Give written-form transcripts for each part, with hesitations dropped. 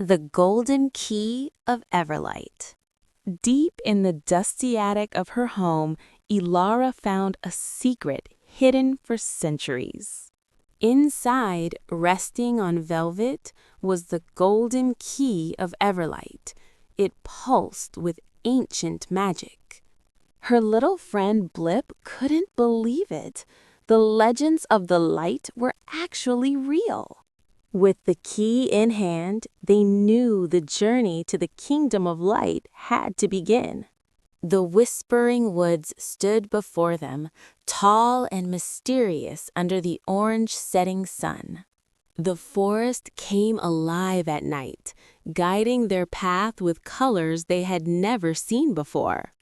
The Golden Key of Everlight. Deep in the dusty attic of her home, Ilara found a secret hidden for centuries. Inside, resting on velvet, was the golden key of Everlight. It pulsed with ancient magic. Her little friend Blip couldn't believe it. The legends of the light were actually real. With the key in hand, they knew the journey to the kingdom of light had to begin. The whispering woods stood before them, tall and mysterious under the orange setting sun. The forest came alive at night, guiding their path with colors they had never seen before.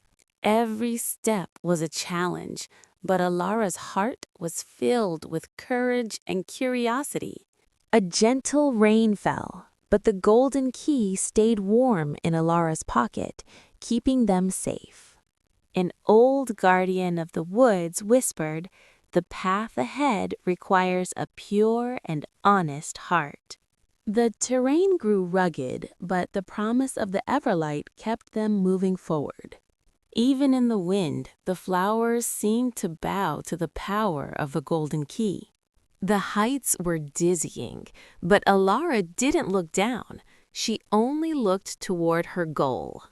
Every step was a challenge, but Ilara's heart was filled with courage and curiosity. A gentle rain fell, but the golden key stayed warm in Ilara's pocket, keeping them safe. An old guardian of the woods whispered, "The path ahead requires a pure and honest heart." The terrain grew rugged, but the promise of the Everlight kept them moving forward. Even in the wind, the flowers seemed to bow to the power of the golden key. The heights were dizzying, but Ilara didn't look down. She only looked toward her goal.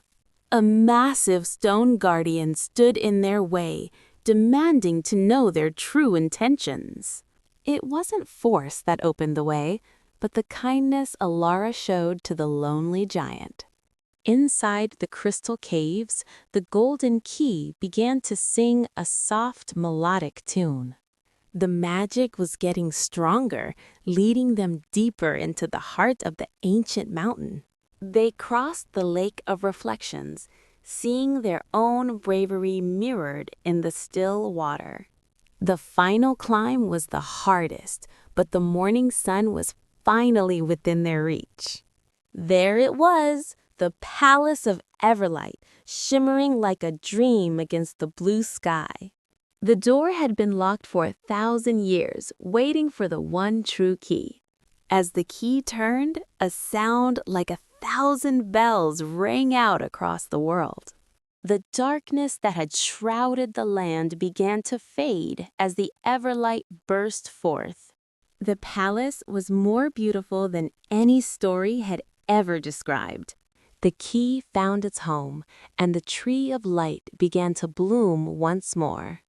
A massive stone guardian stood in their way, demanding to know their true intentions. It wasn't force that opened the way, but the kindness Ilara showed to the lonely giant. Inside the crystal caves, the golden key began to sing a soft melodic tune. The magic was getting stronger, leading them deeper into the heart of the ancient mountain. They crossed the Lake of Reflections, seeing their own bravery mirrored in the still water. The final climb was the hardest, but the morning sun was finally within their reach. There it was, the Palace of Everlight, shimmering like a dream against the blue sky. The door had been locked for 1,000 years, waiting for the one true key. As the key turned, a sound like 1,000 bells rang out across the world. The darkness that had shrouded the land began to fade as the Everlight burst forth. The palace was more beautiful than any story had ever described. The key found its home, and the tree of light began to bloom once more.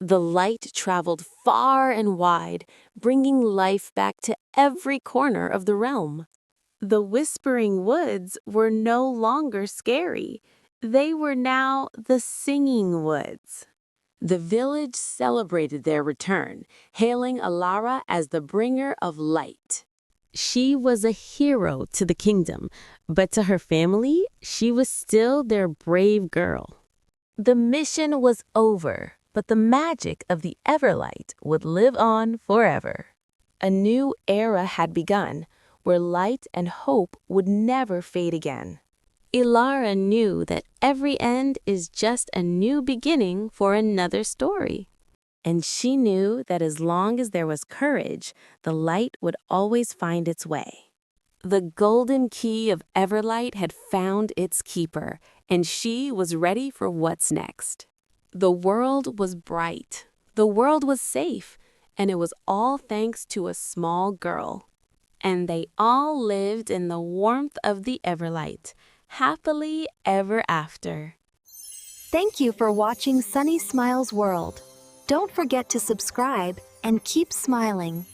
The light traveled far and wide, bringing life back to every corner of the realm. The whispering woods were no longer scary. They were now the singing woods. The village celebrated their return, hailing Ilara as the bringer of light. She was a hero to the kingdom, but to her family, she was still their brave girl. The mission was over, but the magic of the Everlight would live on forever. A new era had begun, where light and hope would never fade again. Ilara knew that every end is just a new beginning for another story. And she knew that as long as there was courage, the light would always find its way. The golden key of Everlight had found its keeper, and she was ready for what's next. The world was bright, the world was safe, and it was all thanks to a small girl. And they all lived in the warmth of the Everlight, happily ever after. Thank you for watching Sunny Smiles World. Don't forget to subscribe and keep smiling.